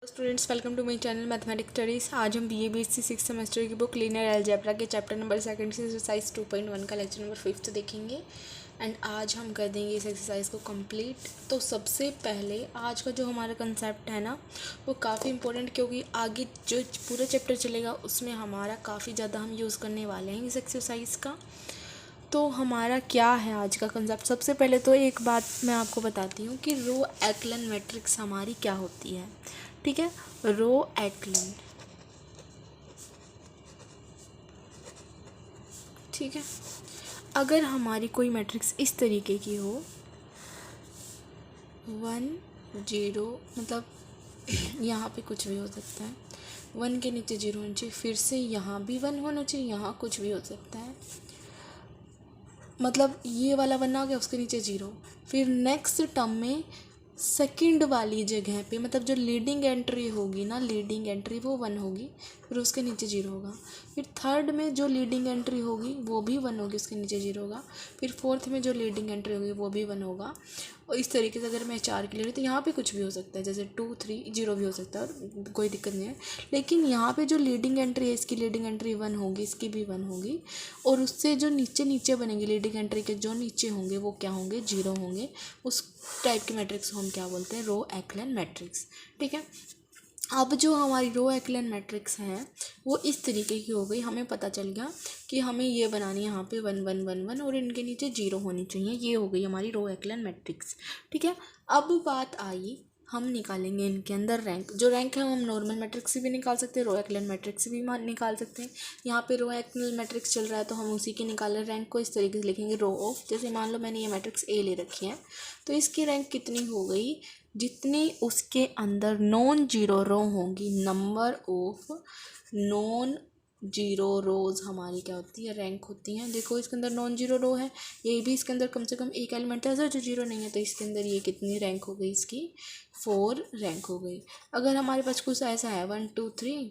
Students, welcome to my channel mathematics studies. आज हम BA BSc six semester की book linear algebra के chapter number second से exercise 2.1 का लेक्चर नंबर 5 देखेंगे एंड आज हम कर देंगे इस एक्सरसाइज को कंप्लीट। तो सबसे पहले आज का जो हमारा कंसेप्ट है ना, वो काफ़ी इंपॉर्टेंट, क्योंकि आगे जो पूरा चैप्टर चलेगा उसमें हमारा काफ़ी ज़्यादा हम यूज़ करने वाले हैं इस एक्सरसाइज का। तो हमारा क्या है आज का कंसेप्ट। सबसे पहले तो एक बात मैं आपको बताती हूँ कि रो एक्लन मैट्रिक्स हमारी क्या होती है। ठीक है, रो एक्लन, ठीक है। अगर हमारी कोई मैट्रिक्स इस तरीके की हो 1 0, मतलब यहाँ पे कुछ भी हो सकता है, 1 के नीचे 0 होना चाहिए, फिर से यहाँ भी 1 होना चाहिए, यहाँ कुछ भी हो सकता है, मतलब ये वाला 1 आ गया, उसके नीचे 0, फिर नेक्स्ट टर्म में सेकंड वाली जगह पे, मतलब जो लीडिंग एंट्री होगी ना, लीडिंग एंट्री वो 1 होगी, फिर उसके नीचे 0 होगा। फिर थर्ड में जो लीडिंग एंट्री होगी वो भी 1 होगी, उसके नीचे 0 होगा। फिर फोर्थ में जो लीडिंग एंट्री होगी वो भी 1 होगा। और इस तरीके से अगर मैं 4 के ले रही हूँ तो यहाँ पे कुछ भी हो सकता है, जैसे 2 3 0 भी हो सकता है और कोई दिक्कत नहीं है। लेकिन यहाँ पे जो लीडिंग एंट्री है, इसकी लीडिंग एंट्री 1 होगी, इसकी भी 1 होगी, और उससे जो नीचे नीचे बनेंगे लीडिंग एंट्री के जो नीचे होंगे वो क्या होंगे, 0 होंगे। उस टाइप के मैट्रिक्स को हम क्या बोलते हैं, रो एक्लन मैट्रिक्स। ठीक है, अब जो हमारी रो एक्लन मैट्रिक्स है वो इस तरीके की हो गई। हमें पता चल गया कि हमें ये बनानी है, यहाँ पे 1 1 1 1 और इनके नीचे 0 होनी चाहिए। ये हो गई हमारी रो एक्लन मैट्रिक्स। ठीक है, अब बात आई, हम निकालेंगे इनके अंदर रैंक। जो रैंक है वो हम नॉर्मल मैट्रिक्स से भी निकाल सकते हैं, रो एक्लन मैट्रिक्स से भी निकाल सकते हैं। यहाँ पे रो एक्लन मैट्रिक्स चल रहा है तो हम उसी के निकाल रहे रैंक को। इस तरीके से लिखेंगे, रो ऑफ, जैसे मान लो मैंने ये मैट्रिक्स ए ले रखी है तो इसकी रैंक कितनी हो गई, जितनी उसके अंदर नॉन जीरो रो होंगी, नंबर ऑफ नॉन जीरो रोज हमारी क्या होती है, रैंक होती हैं। देखो इसके अंदर नॉन जीरो रो है, ये भी इसके अंदर कम से कम एक एलिमेंट है जो जीरो नहीं है, तो इसके अंदर ये कितनी रैंक हो गई, इसकी 4 रैंक हो गई। अगर हमारे पास कुछ ऐसा है 1 2 3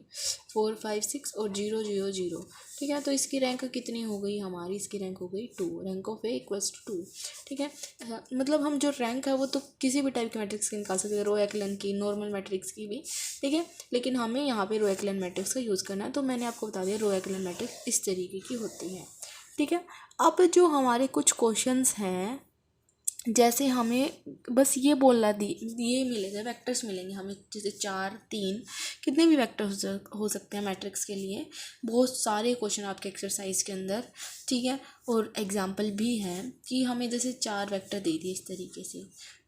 4 5 6 और 0 0 0, ठीक है, तो इसकी रैंक कितनी हो गई हमारी, इसकी रैंक हो गई 2, rank of A equals to 2। ठीक है, मतलब हम जो रैंक है वो तो किसी भी टाइप के मैट्रिक्स की निकाल सकते हैं, रो एक्लन की, नॉर्मल मैट्रिक्स की भी। ठीक है, लेकिन हमें यहाँ पे रो एक्लन मैट्रिक्स का यूज़ करना है, तो मैंने आपको बता दिया रो एक्लन मैट्रिक्स इस तरीके की होती है। ठीक है, अब जो हमारे कुछ क्वेश्चंस हैं, जैसे हमें बस ये बोलना ये मिलेगा, वेक्टर्स मिलेंगे हमें, जैसे 4 3 कितने भी वेक्टर्स हो सकते हैं मैट्रिक्स के लिए। बहुत सारे क्वेश्चन आपके एक्सरसाइज के अंदर, ठीक है, और एग्जांपल भी हैं कि हमें जैसे 4 वेक्टर दे दिए इस तरीके से।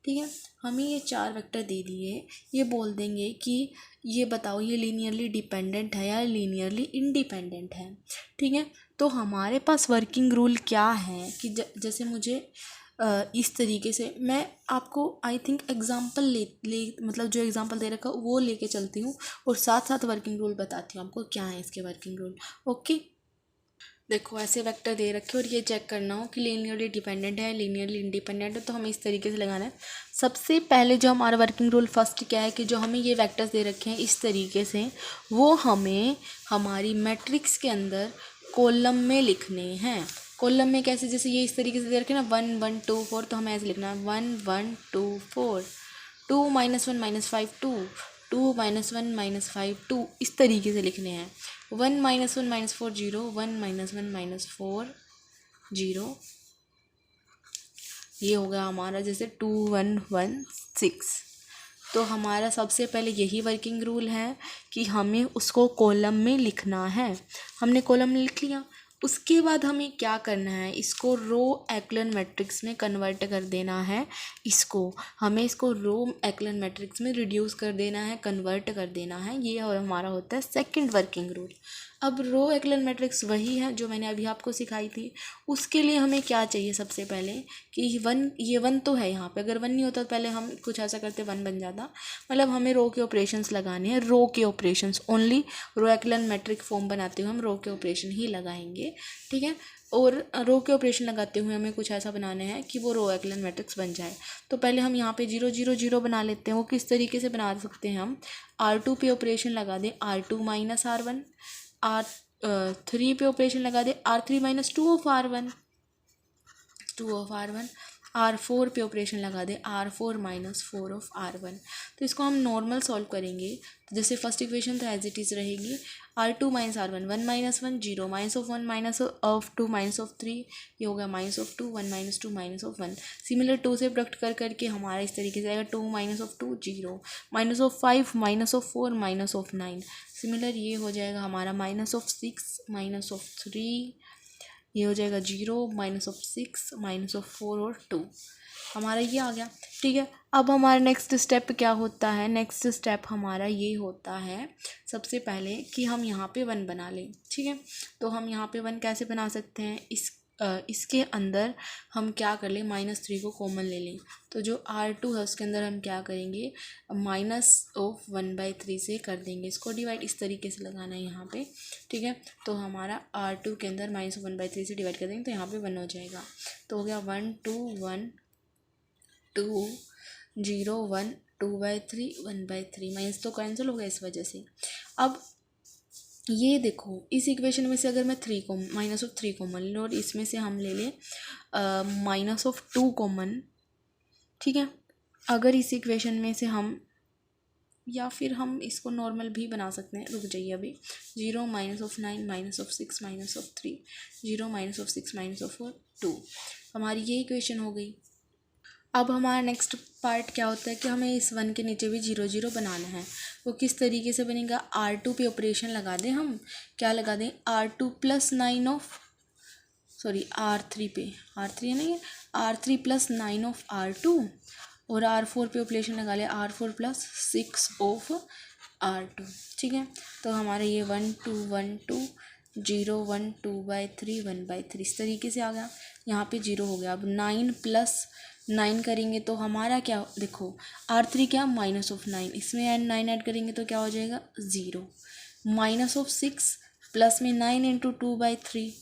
ठीक है, हमें ये 4 वेक्टर दे दिए, ये बोल देंगे कि ये बताओ ये लीनियरली डिपेंडेंट है या लीनियरली इंडिपेंडेंट है। ठीक है, तो हमारे पास वर्किंग रूल क्या है कि जैसे मुझे इस तरीके से मैं आपको आई थिंक एग्जांपल ले मतलब जो एग्जांपल दे रखा वो लेके चलती हूँ और साथ साथ वर्किंग रूल बताती हूँ आपको क्या है इसके वर्किंग रूल। ओके, देखो ऐसे वेक्टर दे रखे और ये चेक करना हो कि लीनियरली डिपेंडेंट है, लीनियरली इंडिपेंडेंट है, तो हमें इस तरीके से लगाना है। सबसे पहले जो हमारा वर्किंग रूल फर्स्ट क्या है कि जो हमें ये वेक्टर्स दे रखे हैं इस तरीके से, वो हमें हमारी मैट्रिक्स के अंदर कॉलम में लिखने हैं। कॉलम में कैसे, जैसे ये इस तरीके से दे रखे ना 1 1 2 4, तो हमें ऐसे लिखना है 1 1 2 4, 2 -1 -5 2, 2 -1 -5 2, इस तरीके से लिखने हैं। 1 -1 -4 0, 1 -1 -4 0, ये हो गया हमारा जैसे 2 1 1 6। तो हमारा सबसे पहले यही वर्किंग रूल है कि हमें उसको कॉलम में लिखना है। हमने कॉलम में लिख लिया, उसके बाद हमें क्या करना है, इसको रो एक्लन मैट्रिक्स में कन्वर्ट कर देना है। हमें इसको रो एक्लन मैट्रिक्स में रिड्यूस कर देना है, कन्वर्ट कर देना है। ये हमारा होता है सेकंड वर्किंग रूल। अब रो एक्लन मैट्रिक्स वही है जो मैंने अभी आपको सिखाई थी। उसके लिए हमें क्या चाहिए, सबसे पहले कि ये 1 तो है यहाँ पे, अगर 1 नहीं होता तो पहले हम कुछ ऐसा करते 1 बन जाता। मतलब हमें रो के ऑपरेशंस लगाने हैं, रो के ऑपरेशंस ओनली, रो एक्लन मैट्रिक फॉर्म बनाते हुए हम रो के ऑपरेशन ही लगाएंगे। ठीक है, और रो के ऑपरेशन लगाते हुए हमें कुछ ऐसा बनाना है कि वो रो एक्लन मैट्रिक्स बन जाए। तो पहले हम यहाँ पे 0 0 0 बना लेते हैं। वो किस तरीके से बना सकते हैं, हम R2 पे ऑपरेशन लगा दें, R2 - R1, R3 पे ऑपरेशन लगा दे, R3 - 2 of R1, 2 of R1, R4 पे ऑपरेशन लगा दे, R4 माइनस 4 ऑफ R1। तो इसको हम नॉर्मल सॉल्व करेंगे, तो जैसे फर्स्ट इक्वेशन तो एज इट इज़ रहेगी, R2 minus R1, 1 minus 1 0, minus of 1 minus of 2 minus of 3, ये होगा minus of 2, 1 minus 2 minus of 1। Similar 2 से प्रोडक्ट कर करके हमारा इस तरीके से आएगा 2 minus of 2 0, minus of 5 minus of 4 minus of 9। Similar ये हो जाएगा हमारा माइनस ऑफ 6 माइनस ऑफ 3, ये हो जाएगा 0, माइनस ऑफ 6 माइनस ऑफ 4 और 2, हमारा ये आ गया। ठीक है, अब हमारा नेक्स्ट स्टेप क्या होता है, नेक्स्ट स्टेप हमारा ये होता है सबसे पहले कि हम यहाँ पे 1 बना लें। ठीक है, तो हम यहाँ पे 1 कैसे बना सकते हैं, इसके अंदर हम क्या कर लें, -3 को कॉमन ले लें। तो जो R2 है उसके अंदर हम क्या करेंगे, माइनस ऑफ 1/3 से कर देंगे, इसको डिवाइड इस तरीके से लगाना है यहाँ पे। ठीक है, तो हमारा R2 के अंदर माइनस ऑफ 1/3 से डिवाइड कर देंगे, तो यहाँ पे 1 हो जाएगा। तो हो गया 1 2 1 2 0 1 2/3 1/3, माइनस तो कैंसिल हो गया इस वजह से। अब ये देखो, इस इक्वेशन में से अगर मैं माइनस ऑफ 3 कॉमन ले लूँ और इसमें से हम ले लें माइनस ऑफ 2 कॉमन। ठीक है, अगर इस इक्वेशन में से हम, या फिर हम इसको नॉर्मल भी बना सकते हैं, रुक जाइए अभी, 0 minus of 9 minus of 6 minus of 3, 0 minus of 6 minus of 4 2, हमारी ये इक्वेशन हो गई। अब हमारा नेक्स्ट पार्ट क्या होता है कि हमें इस 1 के नीचे भी 0 0 बनाना है। वो किस तरीके से बनेगा, R2 पे ऑपरेशन लगा दें, हम क्या लगा दें, R2 plus 9 of, sorry R3 पे, R3 है ना ये, R3 प्लस 9 ऑफ R2, और R4 पे ऑपरेशन लगा ले, R4 प्लस 6 ऑफ R2। ठीक है, तो हमारा ये 1 2 1 2 0 1 2/3 1/3 इस तरीके से आ गया, यहाँ पे 0 हो गया। अब 9 प्लस 9 करेंगे तो हमारा क्या, देखो R3 क्या, माइनस ऑफ 9, इसमें 9 ऐड करेंगे तो क्या हो जाएगा 0, माइनस ऑफ 6 प्लस में 9 इंटू 2/3,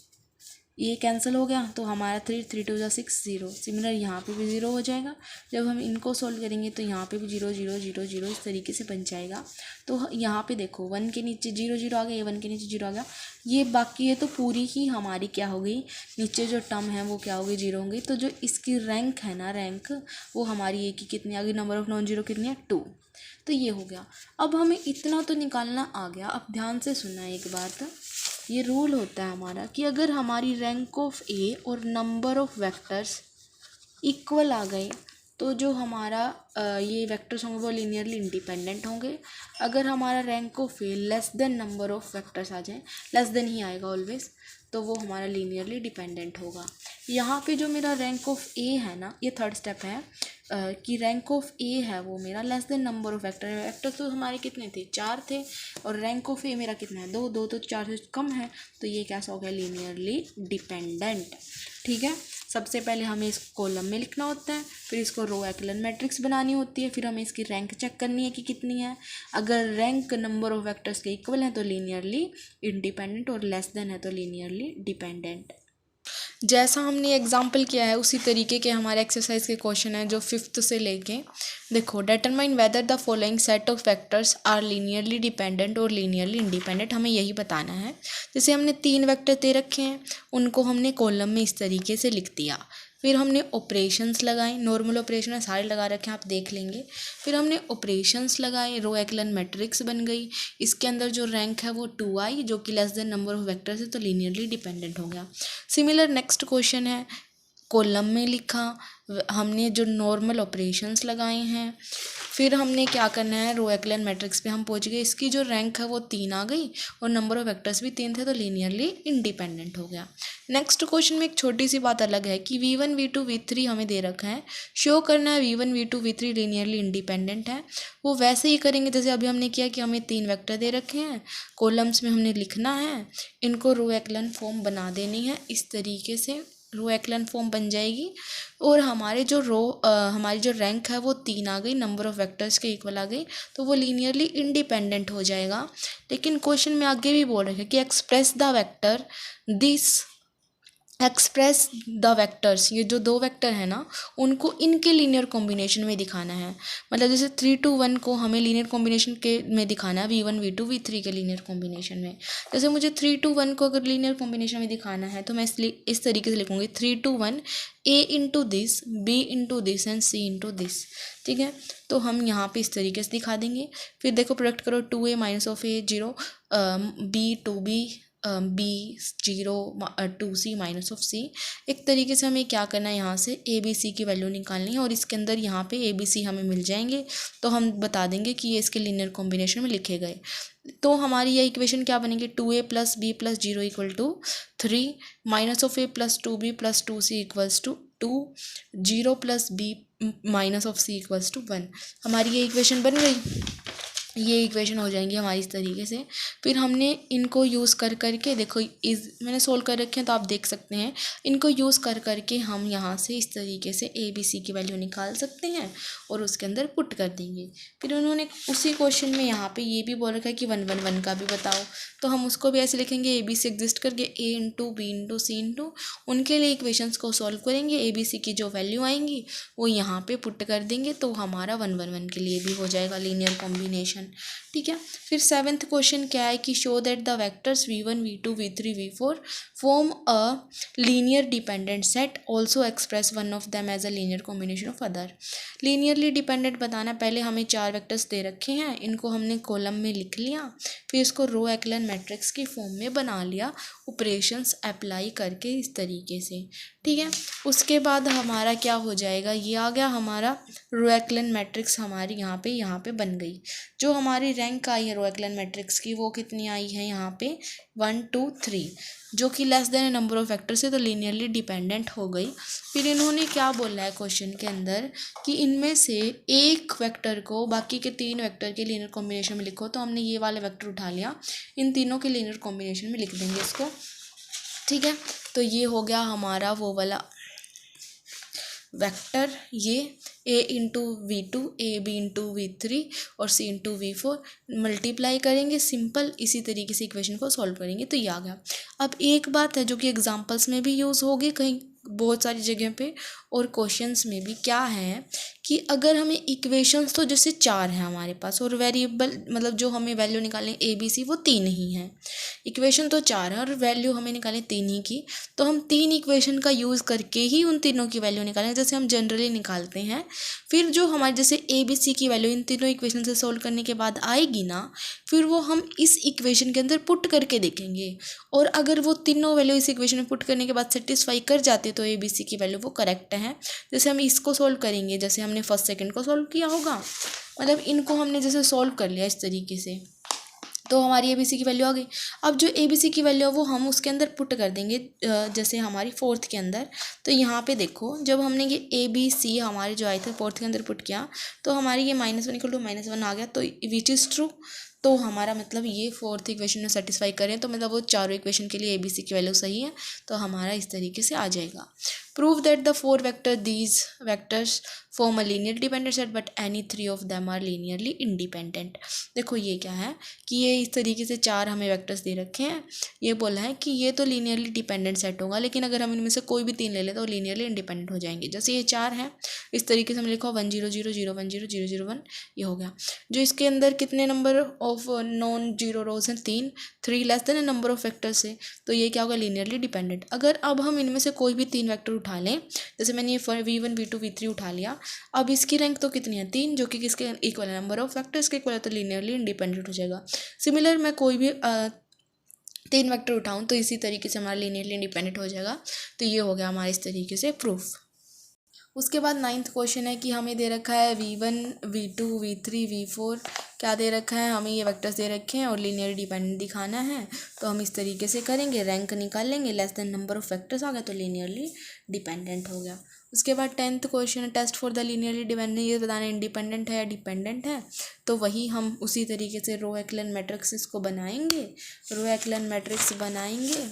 ये कैंसिल हो गया, तो हमारा 3 3 2 6 0। सिमिलर यहाँ पे भी 0 हो जाएगा। जब हम इनको सॉल्व करेंगे तो यहाँ पे भी 0 0 0 0 इस तरीके से बन जाएगा। तो यहाँ पे देखो 1 के नीचे 0 0 आ गया, ये 1 के नीचे 0 आ गया, ये बाकी है तो पूरी ही हमारी क्या हो गई, नीचे जो टर्म है वो क्या हो गई, 0 होंगी। तो जो इसकी रैंक है ना, रैंक वो हमारी ए की कितनी आ गई, नंबर ऑफ नॉन जीरो कितनी है 2। तो ये हो गया। अब हमें इतना तो निकालना आ गया। अब ध्यान से सुनना एक बात, ये रूल होता है हमारा कि अगर हमारी रैंक ऑफ ए और नंबर ऑफ वेक्टर्स इक्वल आ गए तो जो हमारा ये वेक्टर्स होंगे वो लीनियरली इंडिपेंडेंट होंगे। अगर हमारा rank of a less than number of vectors आ जाए, लेस देन ही आएगा ऑलवेज, तो वो हमारा लीनियरली डिपेंडेंट होगा। यहाँ पे जो मेरा रैंक ऑफ ए है ना, ये थर्ड स्टेप है कि रैंक ऑफ ए है वो मेरा less than number of vector है। वेक्टर तो हमारे कितने थे, 4 थे, और रैंक ऑफ ए मेरा कितना है, 2 2 तो 4 से कम है, तो ये कैसा हो गया, लीनियरली डिपेंडेंट। ठीक है, सबसे पहले हमें इस कॉलम में लिखना होता है, फिर इसको रो एक्लन मैट्रिक्स बनानी होती है, फिर हमें इसकी रैंक चेक करनी है कि कितनी है। अगर रैंक नंबर ऑफ वेक्टर्स के इक्वल है तो लीनियरली इंडिपेंडेंट, और लेस देन है तो लीनियरली डिपेंडेंट। जैसा हमने एग्जाम्पल किया है उसी तरीके के हमारे एक्सरसाइज के क्वेश्चन हैं जो 5th से लेके, देखो determine whether the following set of vectors are linearly dependent और लीनियरली इंडिपेंडेंट, हमें यही बताना है। जैसे हमने 3 वेक्टर दे रखे हैं, उनको हमने कॉलम में इस तरीके से लिख दिया, फिर हमने ऑपरेशंस लगाए, नॉर्मल ऑपरेशन सारे लगा रखे हैं, आप देख लेंगे। फिर हमने ऑपरेशंस लगाए, रो एक्लन मैट्रिक्स बन गई, इसके अंदर जो रैंक है वो 2 आई, जो कि less than number of vectors है, तो लीनियरली डिपेंडेंट हो गया। सिमिलर नेक्स्ट क्वेश्चन है, कॉलम में लिखा, हमने जो नॉर्मल ऑपरेशंस लगाए हैं, फिर हमने क्या करना है, रो एक्लन मैट्रिक्स पे हम पहुंच गए, इसकी जो रैंक है वो 3 आ गई और नंबर ऑफ वेक्टर्स भी 3 थे, तो लीनियरली इंडिपेंडेंट हो गया। नेक्स्ट क्वेश्चन में एक छोटी सी बात अलग है कि V1 V2 V3 हमें दे रखा है, शो करना है V1 V2 V3 linearly independent है। वो वैसे ही करेंगे जैसे अभी हमने किया कि हमें 3 वेक्टर दे रखे हैं, कॉलम्स में हमने लिखना है, इनको रो एक्लन फॉर्म बना देनी है, इस तरीके से रो एक्लन फॉर्म बन जाएगी, और हमारी जो रैंक है वो 3 आ गई, नंबर ऑफ वेक्टर्स के इक्वल आ गई, तो वो लीनियरली इंडिपेंडेंट हो जाएगा। लेकिन क्वेश्चन में आगे भी बोल रखे कि express the vector this express the vectors, ये जो दो वेक्टर है ना उनको इनके लीनियर कॉम्बिनेशन में दिखाना है। मतलब जैसे 3 to 1 को हमें लीनियर कॉम्बिनेशन के में दिखाना है, V1 V2 V3 के लीनियर कॉम्बिनेशन में। जैसे मुझे 3 to 1 को अगर लीनियर कॉम्बिनेशन में दिखाना है तो मैं इसलिए इस तरीके से लिखूँगी 3 to 1 A into this, B into this and C into this. ठीक है, तो हम यहाँ पे इस तरीके से दिखा देंगे। फिर देखो प्रोडक्ट करो 2A minus of A 0, B 2B, B 0, 2C minus of C। एक तरीके से हमें क्या करना है, यहाँ से ABC की वैल्यू निकालनी है और इसके अंदर यहाँ पे ABC हमें मिल जाएंगे तो हम बता देंगे कि ये इसके लीनियर कॉम्बिनेशन में लिखे गए। तो हमारी ये इक्वेशन क्या बनेगी, 2A plus B plus 0 equal to 3, minus of A plus 2B plus 2C equals to 2, 0 plus B minus of C equals to 1। हमारी ये इक्वेशन बन गई। ये इक्वेशन हो जाएंगी हमारी इस तरीके से। फिर हमने इनको यूज़ कर करके देखो मैंने सोल्व कर रखे हैं तो आप देख सकते हैं, इनको यूज़ कर करके हम यहाँ से इस तरीके से ABC की वैल्यू निकाल सकते हैं और उसके अंदर पुट कर देंगे। फिर उन्होंने उसी क्वेश्चन में यहाँ पे ये भी बोल रखा है कि 1 1 1 का भी बताओ, तो हम उसको भी ऐसे लिखेंगे ABC एग्जिस्ट करके A into B into C into उनके लिए इक्वेशंस को सॉल्व करेंगे। ABC की जो वैल्यू आएंगी वो यहाँ पे पुट कर देंगे तो हमारा 1 1 1 के लिए भी हो जाएगा लीनियर कॉम्बिनेशन। ठीक है, फिर 7th क्वेश्चन क्या है कि show that the vectors V1 V2 V3 V4 form a linear dependent set, also express one of them as a linear combination of other. Linearly dependent बताना, पहले हमें 4 वेक्टर्स दे रखे हैं, इनको हमने कॉलम में लिख लिया, फिर इसको रो एक्लन मैट्रिक्स की फॉर्म में बना लिया ऑपरेशंस अप्लाई करके इस तरीके से। ठीक है, उसके बाद हमारा क्या हो जाएगा, ये आ गया हमारा रो एक्लन मैट्रिक्स हमारी यहाँ पे बन गई। जो हमारी रैंक आई है रो एक्लन मैट्रिक्स की वो कितनी आई है यहाँ पे 1 2 3, जो कि less than number of vector से तो लीनियरली डिपेंडेंट हो गई। फिर इन्होंने क्या बोला है क्वेश्चन के अंदर कि इनमें से एक वेक्टर को बाकी के 3 वेक्टर के लीनियर कॉम्बिनेशन में लिखो, तो हमने ये वाला वेक्टर उठा लिया, इन तीनों के लीनियर कॉम्बिनेशन में लिख देंगे इसको। ठीक है, तो ये हो गया हमारा वो वाला वेक्टर, ये A into V2, A B into V3 और C इंटू V4 मल्टीप्लाई करेंगे सिंपल, इसी तरीके से इक्वेशन को सॉल्व करेंगे तो ये आ गया। अब एक बात है जो कि एग्जांपल्स में भी यूज़ होगी कहीं बहुत सारी जगह पे और क्वेश्चंस में भी, क्या है कि अगर हमें इक्वेशंस तो जैसे 4 हैं हमारे पास और वेरिएबल मतलब जो हमें वैल्यू निकालनी ABC वो 3 ही हैं, इक्वेशन तो 4 है और वैल्यू हमें निकालनी 3 ही की, तो हम 3 इक्वेशन का यूज़ करके ही उन तीनों की वैल्यू निकालेंगे जैसे हम जनरली निकालते हैं। फिर जो हमारे जैसे ABC की वैल्यू इन तीनों इक्वेशन से सोल्व करने के बाद आएगी ना, फिर वो हम इस इक्वेशन के अंदर पुट करके देखेंगे और अगर वो तीनों वैल्यू इस इक्वेशन में पुट करने के बाद सेटिस्फाई कर जाती है तो ABC की वैल्यू वो करेक्ट है। जैसे हम इसको सोल्व करेंगे, जैसे हमने फर्स्ट सेकंड को सोल्व किया होगा, मतलब इनको हमने जैसे सोल्व कर लिया इस तरीके से तो हमारी ABC की वैल्यू आ गई। अब जो ABC की वैल्यू है वो हम उसके अंदर पुट कर देंगे, जैसे हमारी 4th के अंदर। तो यहाँ पे देखो जब हमने ये ABC हमारे जो आए थे 4th के अंदर पुट किया तो हमारी ये -1 इक्वल टू -1 आ गया, तो विच इज़ ट्रू, तो हमारा मतलब ये 4th इक्वेशन में सेटिस्फाई करें तो मतलब वो चारों इक्वेशन के लिए ABC की वैल्यू सही है, तो हमारा इस तरीके से आ जाएगा। Prove that the 4 vector these vectors form a linear dependent set but any 3 of them are linearly independent. देखो ये क्या है कि ये इस तरीके से 4 हमें वेक्टर्स दे रखे हैं, ये बोला है कि ये तो लीनियरली डिपेंडेंट सेट होगा, लेकिन अगर हम इनमें से कोई भी 3 ले लें तो लीनियरली इंडिपेंडेंट हो जाएंगे। जैसे ये 4 हैं, इस तरीके से हमने लिखा 1 0 0 0 1 0 0 0 1, ये हो गया। जो इसके अंदर कितने नंबर ऑफ नॉन जीरो रोज हैं 3 less than number of vectors है, तो ये क्या होगा लीनियरली डिपेंडेंट। अगर अब हम इनमें से कोई भी 3 वेक्टर उठा लें, जैसे मैंने ये V1 V2 V3 उठा लिया, अब इसकी रैंक तो कितनी है 3, जो कि किसके इक्वल है नंबर ऑफ वेक्टर्स के इक्वल है, तो लीनियरली इंडिपेंडेंट हो जाएगा। सिमिलर मैं कोई भी 3 वेक्टर उठाऊँ तो इसी तरीके से हमारा लीनियरली इंडिपेंडेंट हो जाएगा। तो ये हो गया हमारा इस तरीके से प्रूफ। उसके बाद 9th क्वेश्चन है कि हमें दे रखा है V1 V2 V3 V4, क्या दे रखा है हमें, ये वेक्टर्स दे रखे हैं और लीनियर डिपेंडेंट दिखाना है, तो हम इस तरीके से करेंगे, रैंक निकाल लेंगे, less than number of vectors आ गया तो लीनियरली डिपेंडेंट हो गया। उसके बाद 10th क्वेश्चन है test for the linearly dependent, ये बताना इंडिपेंडेंट है या डिपेंडेंट है, तो वही हम उसी तरीके से रो एक्लन मैट्रिक्स को बनाएंगे, रो एक्लन मैट्रिक्स बनाएंगे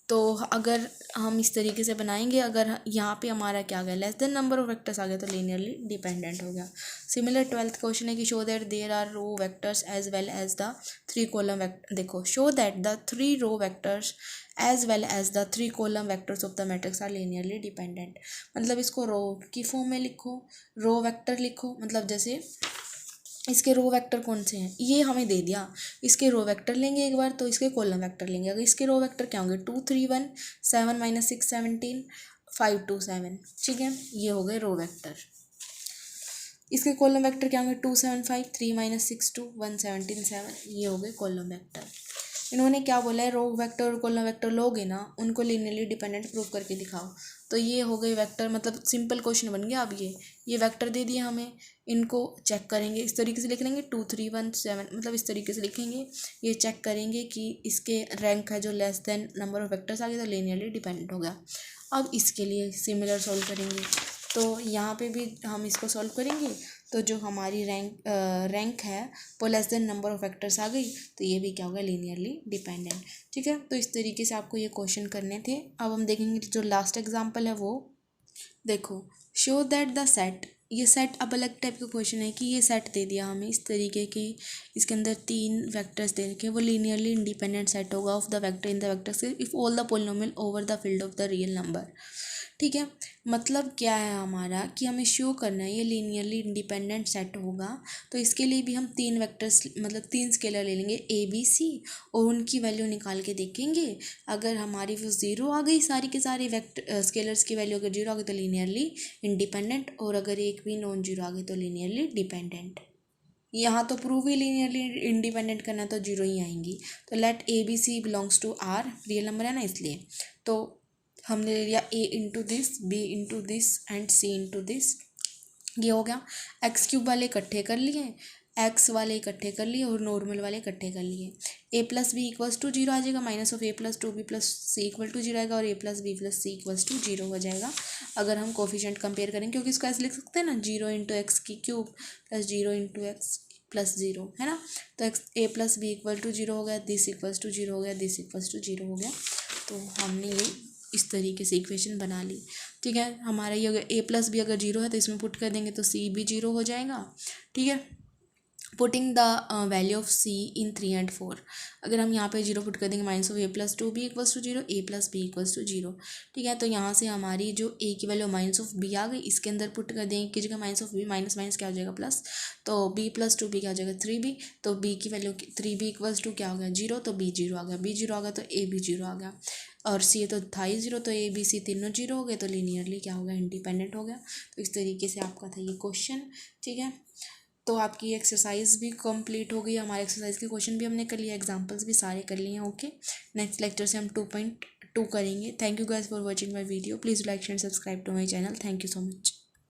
तो अगर हम इस तरीके से बनाएंगे, अगर यहाँ पे हमारा क्या आ गया less than number of vectors आ गया तो लीनियरली डिपेंडेंट हो गया। सिमिलर 12th क्वेश्चन है कि show that there are row vectors as well as the 3 column vector. देखो, show that the 3 row vectors as well as the 3 column vectors of the matrix are linearly dependent. मतलब इसको रो की form में लिखो, row vector लिखो, मतलब जैसे इसके रो वेक्टर कौन से हैं ये हमें दे दिया, इसके रो वेक्टर लेंगे एक बार, तो इसके कॉलम वेक्टर लेंगे। अगर इसके रो वेक्टर क्या होंगे 2 3 1 7 - 6 17 5 2 7, ठीक है, ये हो गए रो वेक्टर। इसके कॉलम वेक्टर क्या होंगे 2 7 5 3 - 6 2 1 17 7, ये हो गए कॉलम वेक्टर। इन्होंने क्या बोला है, रो वेक्टर और कॉलम वेक्टर लोगे ना, उनको लीनियरली डिपेंडेंट प्रूव करके दिखाओ। तो ये हो गए वेक्टर, मतलब सिंपल क्वेश्चन बन गया। अब ये वेक्टर दे दिए हमें, इनको चेक करेंगे, इस तरीके से लिख लेंगे 2 3 1 7, मतलब इस तरीके से लिखेंगे। ये चेक करेंगे कि इसके रैंक है जो less than number of vectors आ गया तो लीनियरली डिपेंडेंट हो गया। अब इसके लिए सिमिलर सॉल्व करेंगे, तो यहाँ पे भी हम इसको सॉल्व करेंगे। तो जो हमारी रैंक है वो less than number of factors आ गई, तो ये भी क्या होगा लीनियरली डिपेंडेंट। ठीक है, तो इस तरीके से आपको ये क्वेश्चन करने थे। अब हम देखेंगे जो लास्ट एग्जांपल है वो देखो, शो दैट द सेट। ये सेट अब अलग टाइप का क्वेश्चन है कि ये सेट दे दिया हमें इस तरीके के, इसके अंदर 3 वेक्टर्स दे रखे, वो लीनियरली इंडिपेंडेंट सेट होगा of the vector in the vector space if all the polynomial over the field of the real number. ठीक है, मतलब क्या है हमारा कि हमें शो करना है ये लीनियरली इंडिपेंडेंट सेट होगा। तो इसके लिए भी हम 3 वेक्टर्स मतलब 3 स्केलर ले लेंगे ए बी सी, और उनकी वैल्यू निकाल के देखेंगे। अगर हमारी वो 0 आ गई, सारी के सारी वेक्टर स्केलर्स की वैल्यू अगर 0 आ गई तो लीनियरली इंडिपेंडेंट, और अगर एक भी नॉन जीरो आ गई तो लीनियरली डिपेंडेंट। यहाँ तो प्रूव ही लीनियरली इंडिपेंडेंट करना तो 0 ही आएंगी। तो let A B C belongs to R, real number है ना इसलिए। तो हमने ले लिया a into this, b into this and c into this, ये हो गया। एक्स क्यूब वाले इकट्ठे कर लिए, एक्स वाले इकट्ठे कर लिए और नॉर्मल वाले इकट्ठे कर लिए। a plus B equals to 0 आ जाएगा, minus of a plus 2b plus c equal to 0 आएगा, और a plus B plus c equals to 0 हो जाएगा। अगर हम कोफिशिएंट कंपेयर करें, क्योंकि इसको ऐसे लिख सकते हैं ना 0 इंटू एक्स की cube plus 0 into X plus 0, है ना। तो X a plus B equal to 0 हो गया, दिस इक्वल्स टू 0 हो गया, दिस इक्वल्स टू 0 हो गया। तो हमने ये इस तरीके से इक्वेशन बना ली। ठीक है, हमारा ये अगर a प्लस बी अगर 0 है तो इसमें पुट कर देंगे तो c भी 0 हो जाएगा। ठीक है, putting the value of c in 3 and 4, अगर हम यहाँ पे 0 पुट कर देंगे, minus of a plus 2b equals to 0, a plus B equals to 0। ठीक है, तो यहाँ से हमारी जो a की वैल्यू माइनस ऑफ b आ गई, इसके अंदर पुट कर देंगे कि जगह minus of b, minus minus क्या हो जाएगा प्लस, तो b प्लस 2b क्या हो जाएगा 3b, तो b की वैल्यू 3b इक्वल्स टू क्या हो गया 0, तो b 0 आ गया, b 0 आ गया तो a भी 0 आ गया, और c तो था ही 0, तो a b c तीनों 0 हो गए, तो लीनियरली क्या हो गया इंडिपेंडेंट हो गया। तो इस तरीके से आपका था ये क्वेश्चन। ठीक है, तो आपकी एक्सरसाइज भी कंप्लीट हो गई, हमारे एक्सरसाइज के क्वेश्चन भी हमने कर लिया, एग्जांपल्स भी सारे कर लिए हैं। ओके, नेक्स्ट लेक्चर से हम 2.2 करेंगे। Thank you guys for watching my video, please like share subscribe to my channel. Thank you so much.